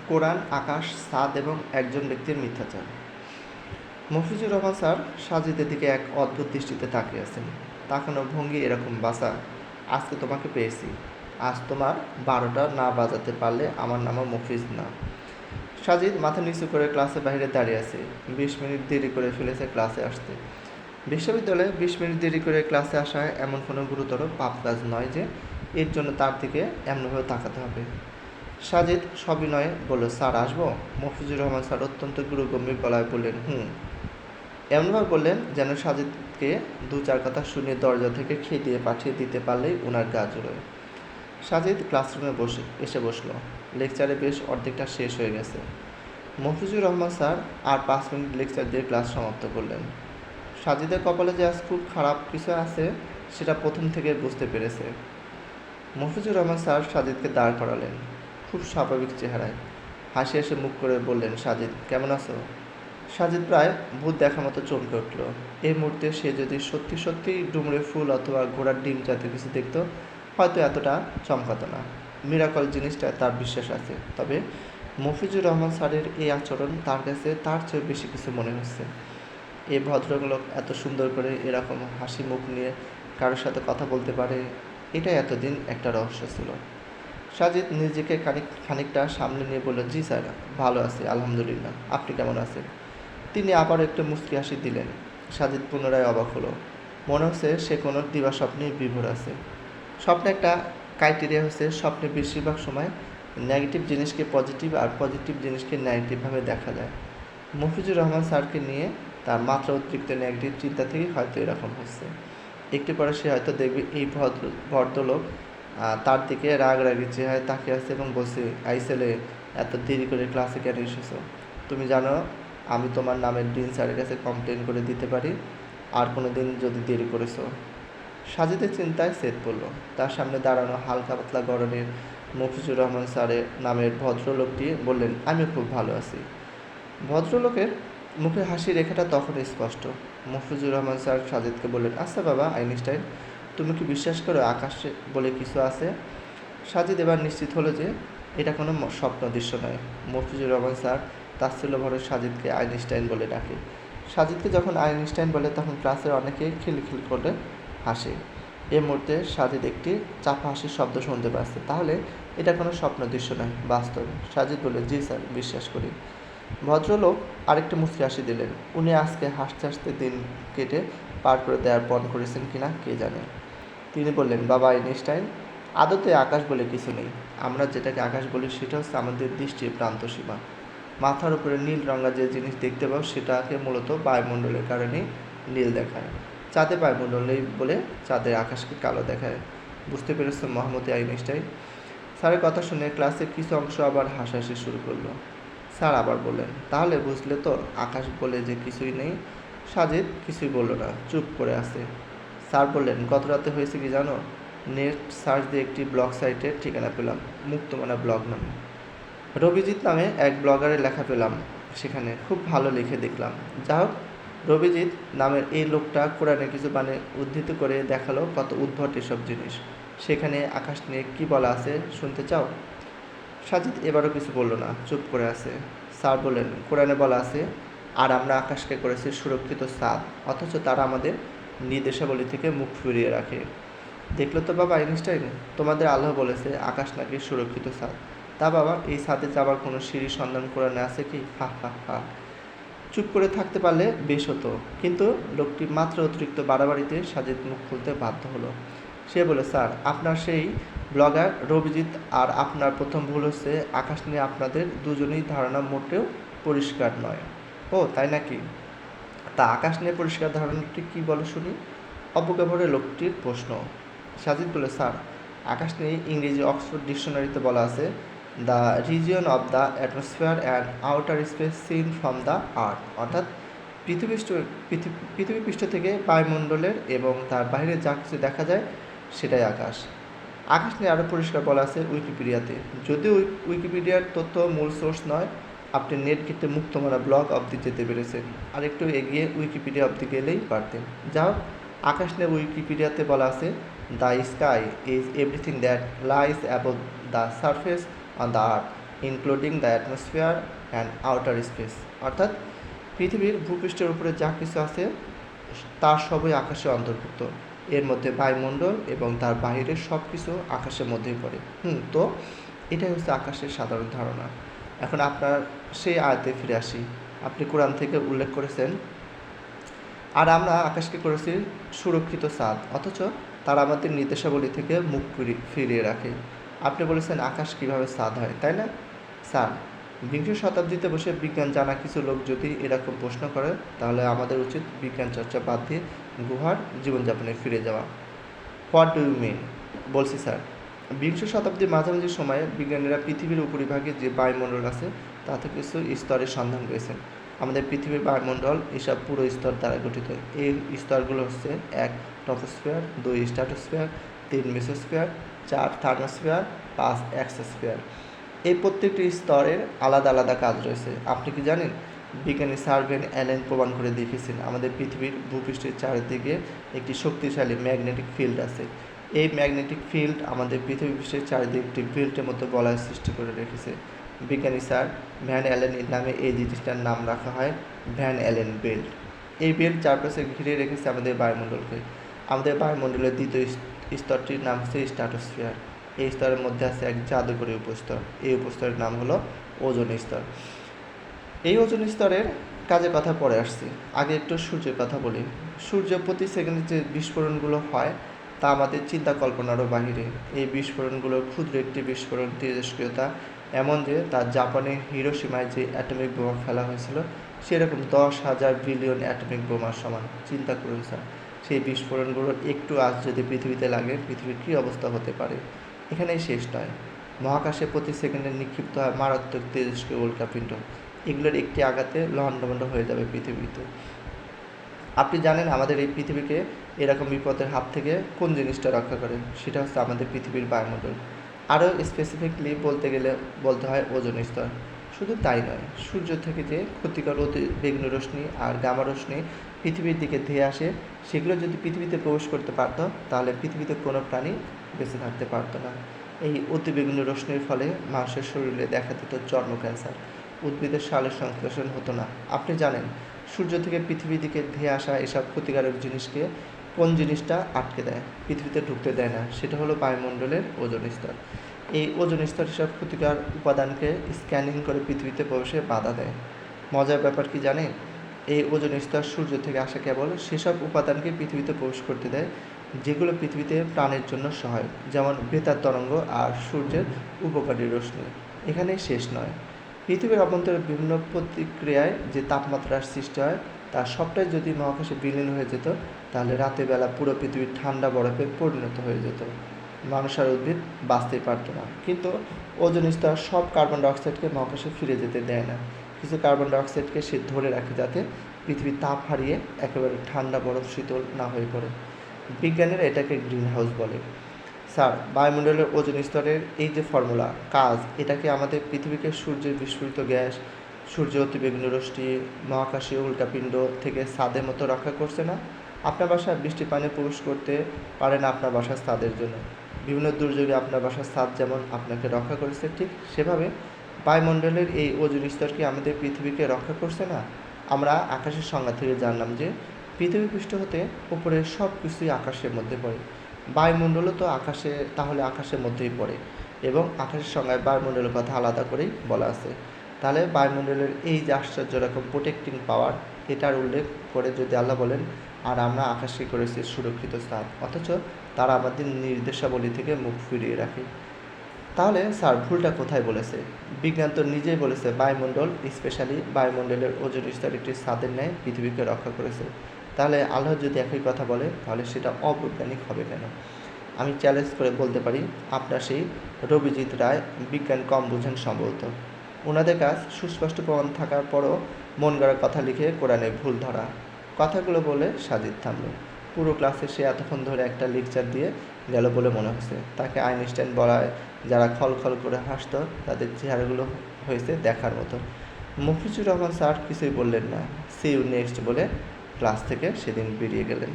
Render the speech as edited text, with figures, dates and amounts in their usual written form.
কোরআন, আকাশ, ছাদ এবং একজন ব্যক্তির মিথ্যাচার। মফিজুর রহমান স্যার সাজিদের দিকে এক অদ্ভুত দৃষ্টিতে তাকিয়ে আছেন। তাকানোর ভঙ্গি এরকম, বাসা আজকে তোমাকে পেয়েছি। আজ তোমার 12টা না বাজাতে পারলে আমার নামও মফিজ না। সাজিদ মাথা নিচু করে ক্লাসের বাইরে দাঁড়িয়ে আছে। 20 মিনিট দেরি করে ফেলেছে ক্লাসে আসতে। বিশ্ববিদ্যালয়ে 20 মিনিট দেরি করে ক্লাসে আসা এমন কোনো গুরুতর পাপ কাজ নয় যে এর জন্য তার দিকে এমনভাবে তাকাতে হবে। সাজিদ সবিনয়ে বলল, স্যার আসবো? মফিজুর রহমান স্যার অত্যন্ত গুরুগম্ভীর গলায় বললেন, এমনভাবে বললেন যেন সাজিদকে 2-4 কথা শুনিয়ে দরজা থেকে খেদিয়ে পাঠিয়ে দিতে পারলেই ওনার গা জুড়োয়। সাজিদ ক্লাসরুমে এসে বসলো। লেকচারে বেশ অর্ধেকটা শেষ হয়ে গেছে। মফিজুর রহমান স্যার আর 5 মিনিট লেকচার দিয়ে ক্লাস সমাপ্ত করলেন। সাজিদের কপালে যে আজ খুব খারাপ কিছু আছে সেটা প্রথম থেকে বুঝতে পেরেছে। মফিজুর রহমান স্যার সাজিদকে দাঁড় করালেন। খুব স্বাভাবিক চেহারায় হাসি হাসি মুখ করে বললেন, সাজিদ কেমন আছো? সাজিদ প্রায় ভূত দেখার মতো চমকে উঠল। এই মুহূর্তে সে যদি সত্যি সত্যিই ডুমুরে ফুল অথবা ঘোড়ার ডিম জাতীয় কিছু দেখত, হয়তো এতটা চমকাতো না। মিরাকল জিনিসটা তার বিশ্বাস আছে, তবে মফিজুর রহমান স্যারের এই আচরণ তার কাছে তার চেয়ে বেশি কিছু মনে হচ্ছে। এই ভদ্রলোক এত সুন্দর করে এরকম হাসি মুখ নিয়ে কারোর সাথে কথা বলতে পারে, এটাই এতদিন একটা রহস্য ছিল। সাজিদ নিজেকে খানিকটা সামনে নিয়ে বলল, জি স্যার, ভালো আছি আলহামদুলিল্লাহ, আপনি কেমন আছেন? তিনি আবার একটু মুচকি হাসি দিলেন। সাজিদ পুনরায় অবাক হলো। মনে হচ্ছে সে কোনো দিবাস্বপ্নে বিভোর আছে। স্বপ্নে একটা ক্রাইটেরিয়া হচ্ছে, স্বপ্নে বেশিরভাগ সময় নেগেটিভ জিনিসকে পজিটিভ আর পজিটিভ জিনিসকে নেগেটিভভাবে দেখা যায়। মফিজুর রহমান স্যারকে নিয়ে তার মাত্রা অতিরিক্ত নেগেটিভ চিন্তা থেকেই হয়তো এরকম হচ্ছে। একটু পরে সে হয়তো দেখবে এই ভদ্রলোক তার দিকে রাগারাগি চেহারায় তাকিয়ে আছে এবং বলছে, আই ছেলে, এত দেরি করে ক্লাসে কেন এসেছো? তুমি জানো আমি তোমার নামে ডিন স্যারের কাছে কমপ্লেন করে দিতে পারি আর কোনো দিন যদি দেরি করেছো। সাজিদের চিন্তায় সেট পড়ল। তার সামনে দাঁড়ানো হালকা পাতলা গড়নের মফিজুর রহমান স্যারের নামের ভদ্রলোকটি বললেন, আমি খুব ভালো আছি। ভদ্রলোকের মুখে হাসি রেখাটা তখন স্পষ্ট। মফিজুর রহমান স্যার সাজিদকে বললেন, আচ্ছা বাবা আইনস্টাইন, তুমি কি বিশ্বাস করো আকাশে বলে কিছু আছে? সাজিদ এবার নিশ্চিত হলো যে এটা কোনো স্বপ্ন দৃশ্য নয়। মফিজুর রহমান স্যার তাচ্ছিল্য ভরে সাজিদকে আইনস্টাইন বলে ডাকে। সাজিদকে যখন আইনস্টাইন বলে তখন ক্লাসের অনেকেই খিলখিল করে হাসে। এই মুহূর্তে সাজিদ একটি চাপা হাসির শব্দ শুনতে পাচ্ছে। তাহলে এটা কোনো স্বপ্ন দৃশ্য নয়, বাস্তব। সাজিদ বললেন, জি স্যার, বিশ্বাস করি। ভদ্রলোক আরেকটু মুচকি হাসি দিলেন। উনি আজকে হাসতে হাসতে দিন কেটে পার করে দেওয়ার পণ করেছেন কিনা কে জানে। তিনি বললেন, বাবা আইনস্টাইন, আদতে আকাশ বলে কিছু নেই। আমরা যেটাকে আকাশ বলি সেটা হচ্ছে আমাদের দৃষ্টির প্রান্তসীমা। মাথার উপরে নীল রঙা যে জিনিস দেখতে পাও সেটাকে মূলত বায়ুমণ্ডলের কারণেই নীল দেখায়। চাঁদে বায়ুমণ্ডল নেই বলে চাঁদের আকাশকে কালো দেখায়। বুঝতে পেরেছ মহামতি আইনস্টাইন? স্যারের কথা শুনে ক্লাসের কিছু অংশ আবার হাসাহাসি শুরু করলো। স্যার আবার বললেন, তাহলে বুঝলে তো আকাশ বলে যে কিছুই নেই। সাজিদ কিছুই বলল না, চুপ করে আছে। স্যার বললেন, গত রাতে হয়েছে কি জানো? নেট সার্চ দিয়ে একটি ব্লগ সাইটের ঠিকানা পেলাম, মুক্তমানা ব্লগ নামে। রবিজিৎ নামে এক ব্লগারের লেখা পেলাম সেখানে, খুব ভালো লিখে দেখলাম। যা হোক, রবিজিৎ নামের এই লোকটা কোরআনে কিছু উদ্ধৃত করে দেখালো কত উদ্ভট এসব জিনিস। সেখানে আকাশ নিয়ে কী বলা আছে শুনতে চাও? সাজিদ এবারও কিছু বলল না, চুপ করে আছে। স্যার বললেন, কোরআনে বলা আছে, আর আমরা আকাশকে করেছি সুরক্ষিত ছাদ, অথচ তারা আমাদের নির্দেশাবলী থেকে মুখ ফিরিয়ে রাখে। দেখলো তো বাবা আইনস্টাইন, তোমাদের আল্লাহ বলেছে আকাশ নাকি সুরক্ষিত ছাদ। তা বাবা, এই ছাদে যাবার কোনো সিঁড়ির সন্ধান কোরআনে আছে কি? হা হা হা। চুপ করে থাকতে পারলে বেশ হতো, কিন্তু লোকটি মাত্র অতিরিক্ত বাড়াবাড়িতে সাজিদ মুখ খুলতে বাধ্য হলো। সে বলে, স্যার, আপনার সেই ব্লগার রবিজিৎ আর আপনার প্রথম ভুল হচ্ছে আকাশ নিয়ে আপনাদের দুজনেই ধারণা মোটেও পরিষ্কার নয়। ও তাই নাকি? তা আকাশ নিয়ে পরিষ্কার ধারণাটি কী বলো শুনি? অবজ্ঞাভরে লোকটির প্রশ্ন। সাজিদ বলে, স্যার, আকাশ নিয়ে ইংরেজি অক্সফোর্ড ডিকশনারিতে বলা আছে, the region of the atmosphere and outer space seen from the earth, অর্থাৎ পৃথিবী পৃষ্ঠ থেকে বায়ুমণ্ডলের এবং তার বাইরে যা কিছু দেখা যায় সেটাই আকাশ। আকাশ নিয়ে আরও পরিষ্কার বলা আছে উইকিপিডিয়াতে। যদিও উইকিপিডিয়ার তথ্য মূল সোর্স নয়, আপনি নেট ঘেঁটে মুক্তমানা ব্লগ অবধি যেতে পেরেছেন, আর একটু এগিয়ে উইকিপিডিয়া অবধি গেলেই পারতেন। যা হোক, আকাশ নিয়ে উইকিপিডিয়াতে বলা আছে, the sky is everything that lies above the surface on the earth, including the atmosphere and outer space. অর্থাৎ পৃথিবীর ভূপৃষ্ঠের উপরে যা কিছু আছে তার সবই আকাশে অন্তর্ভুক্ত। এর মধ্যে বায়ুমণ্ডল এবং তার বাহিরের সব কিছু আকাশের মধ্যেই পড়ে। তো এটাই হচ্ছে আকাশের সাধারণ ধারণা। এখন আপনার সেই আয়াতে ফিরে আসি। আপনি কোরআন থেকে উল্লেখ করেছেন, আর আমরা আকাশকে করেছি সুরক্ষিত ছাদ, অথচ তারা আমাদের নির্দেশাবলী থেকে মুখ ফিরিয়ে রাখে। আপনি বলেছেন আকাশ কিভাবে ছাদ হয়, তাই না? স্যার, বিংশ শতাব্দীতে বসে বিজ্ঞান জানা কিছু লোক যদি এরকম প্রশ্ন করে, তাহলে আমাদের উচিত বিজ্ঞান চর্চা বাদ দিয়ে গুহার জীবনযাপনে ফিরে যাওয়া। What do you mean? বলছি স্যার, বিংশ শতাব্দীর মাঝামাঝি সময়ে বিজ্ঞানীরা পৃথিবীর উপরিভাগে যে বায়ুমণ্ডল আছে তাতে কিছু স্তরের সন্ধান পেয়েছেন। আমাদের পৃথিবীর বায়ুমণ্ডল এসব পুরো স্তর দ্বারা গঠিত। এই স্তরগুলো হচ্ছে 1 troposphere, 2 stratosphere, 3 mesosphere, 4 thermosphere, 5 exosphere. এই প্রত্যেকটি স্তরের আলাদা আলাদা কাজ রয়েছে। আপনি কি জানেন? বিজ্ঞানী স্যার ভ্যান অ্যালেন প্রমাণ করে দেখিয়েছেন আমাদের পৃথিবীর ভূপৃষ্ঠের চারিদিকে একটি শক্তিশালী ম্যাগনেটিক ফিল্ড আছে। এই ম্যাগনেটিক ফিল্ড আমাদের পৃথিবী পৃষ্ঠের চারিদিকে একটি বেল্টের মতো বলয় সৃষ্টি করে রেখেছে। বিজ্ঞানী স্যার ভ্যান অ্যালেনের নামে এই জিনিসটার নাম রাখা হয় ভ্যান অ্যালেন বেল্ট। এই বেল্ট চারপাশে ঘিরে রেখেছে আমাদের বায়ুমণ্ডলকে। আমাদের বায়ুমণ্ডলের দ্বিতীয় স্তরটির নাম হচ্ছে স্ট্র্যাটোস্ফিয়ার। এই স্তরের মধ্যে আছে এক জাদুকরী উপস্তর। এই উপস্তরের নাম হলো ওজোন স্তর। এই ওজোন স্তরের কাজের কথা পরে আসছি, আগে একটু সূর্যের কথা বলি। সূর্য প্রতি সেকেন্ডে যে বিস্ফোরণগুলো হয় তা আমাদের চিন্তা কল্পনারও বাহিরে। এই বিস্ফোরণগুলোর ক্ষুদ্র একটি বিস্ফোরণ তেজস্ক্রিয়তা এমন যে তার জাপানের হিরোশিমায় যে অ্যাটমিক বোমা ফেলা হয়েছিল সেরকম 10,000 বিলিয়ন অ্যাটমিক বোমার সমান। চিন্তা করুন স্যার, সেই বিস্ফোরণগুলোর একটু আঁচ যদি পৃথিবীতে লাগে পৃথিবীর কী অবস্থা হতে পারে। এখানেই শেষ নয়, মহাকাশে প্রতি সেকেন্ডে নিক্ষিপ্ত হয় মারাত্মক তেজস্ক্রিয় উল্কাপিণ্ড। এগুলোর একটি আঘাতে লণ্ডভণ্ড হয়ে যাবে পৃথিবীতে। আপনি জানেন আমাদের এই পৃথিবীকে এরকম বিপদের হাত থেকে কোন জিনিসটা রক্ষা করে? সেটা হচ্ছে আমাদের পৃথিবীর বায়ুমণ্ডল। আরও স্পেসিফিকলি বলতে গেলে বলতে হয় ওজোন স্তর। শুধু তাই নয়, সূর্য থেকে যে ক্ষতিকর অতিবেগুনি রশ্মি আর গামা রশ্মি পৃথিবীর দিকে ধেয়ে আসে, সেগুলো যদি পৃথিবীতে প্রবেশ করতে পারত তাহলে পৃথিবীতে কোনো প্রাণী বেঁচে থাকতে পারতো না। এই অতিবেগুনি রশ্মির ফলে মানুষের শরীরে দেখা দিত চর্ম ক্যান্সার, উদ্ভিদের সালোক সংশ্লেষণ হতো না। আপনি জানেন সূর্য থেকে পৃথিবীর দিকে ধেয়ে আসা এসব ক্ষতিকারক জিনিসকে কোন জিনিসটা আটকে দেয়, পৃথিবীতে ঢুকতে দেয় না? সেটা হলো বায়ুমণ্ডলের ওজোন স্তর। এই ওজোন স্তর সব ক্ষতিকর উপাদানকে স্ক্যানিং করে পৃথিবীতে প্রবেশে বাধা দেয়। মজার ব্যাপার কি জানেন? এই ওজোন স্তর সূর্য থেকে আসা কেবল সেসব উপাদানকে পৃথিবীতে প্রবেশ করতে দেয় যেগুলো পৃথিবীতে প্রাণের জন্য সহায়ক, যেমন বেতার তরঙ্গ আর সূর্যের উপকারী রশ্মি। এখানেই শেষ নয়, পৃথিবীর অভ্যন্তরে বিভিন্ন প্রতিক্রিয়ায় যে তাপমাত্রার সৃষ্টি হয় তার সবটাই যদি মহাকাশে বিলীন হয়ে যেত তাহলে রাতের বেলা পুরো পৃথিবী ঠান্ডা বরফে পরিণত হয়ে যেত। মানুষ আর উদ্ভিদ বাঁচতেই পারত না। কিন্তু ওজোন স্তর সব কার্বন ডাইঅক্সাইডকে মহাকাশে ফিরে যেতে দেয় না। কিছু কার্বন ডাইঅক্সাইডকে সে ধরে রাখে যাতে পৃথিবীর তাপ হারিয়ে একেবারে ঠান্ডা বরফ শীতল না হয়ে পড়ে। বিজ্ঞানীরা এটাকে গ্রিন হাউস বলে। স্যার, বায়ুমণ্ডলের ওজোন স্তরের এই যে ফর্মুলা কাজ, এটাকে আমাদের পৃথিবীকে সূর্যের বিস্ফোরিত গ্যাস, সূর্য অতিবেগুনি রশ্মি, মহাকাশীয় উল্কাপিণ্ড থেকে ছাদের মতো রক্ষা করছে না? আপনার বাসায় বৃষ্টি পানি প্রবেশ করতে পারে না আপনার বাসার ছাদের জন্য। বিভিন্ন দুর্যোগে আপনার বাসার ছাদ যেমন আপনাকে রক্ষা করেছে, ঠিক সেভাবে বায়ুমণ্ডলের এই ওজোন স্তর কি আমাদের পৃথিবীকে রক্ষা করছে না? আমরা আকাশের সংজ্ঞা থেকে জানলাম যে পৃথিবী পৃষ্ঠ হতে উপরের সব কিছুই আকাশের মধ্যে পড়ে। বায়ুমণ্ডলও তো তাহলে আকাশের মধ্যেই পড়ে, এবং আকাশের সংজ্ঞায় বায়ুমণ্ডলের কথা আলাদা করেই বলা আছে। তাহলে বায়ুমণ্ডলের এই যে আশ্চর্য রকম প্রোটেক্টিং পাওয়ার, এটার উল্লেখ করে যদি আল্লাহ বলেন আর আমরা আকাশকে করেছি সুরক্ষিত স্থান, অথচ তারা আমাদের নির্দেশাবলী থেকে মুখ ফিরিয়ে রাখে, তাহলে স্যার ভুলটা কোথায় বলেছে? বিজ্ঞান তো নিজেই বলেছে বায়ুমণ্ডল, স্পেশালি বায়ুমণ্ডলের ওজোন স্তর একটি ছাদের ন্যায় পৃথিবীকে রক্ষা করেছে। তাহলে আল্লাহ যদি একই কথা বলে তাহলে সেটা অবৈজ্ঞানিক হবে কেন? আমি চ্যালেঞ্জ করে বলতে পারি আপনার সেই রবিজিৎ রায় বিজ্ঞান কম বুঝেন সম্ভবত। ওনাদের কাজ সুস্পষ্ট প্রমাণ থাকার পরও মন গড়া কথা লিখে কোরআনে ভুল ধরা। কথাগুলো বলে সাজিদ থামল। পুরো ক্লাসে সে এতক্ষণ ধরে একটা লেকচার দিয়ে গেল বলে মনে হচ্ছে। তাকে আইনস্টাইন বলায় যারা খলখল করে হাসত তাদের চেহারাগুলো হয়েছে দেখার মতো। মফিজুর রহমান স্যার কিছুই বললেন না। সি ইউ নেক্সট বলে ক্লাস থেকে সেদিন বেরিয়ে গেলেন।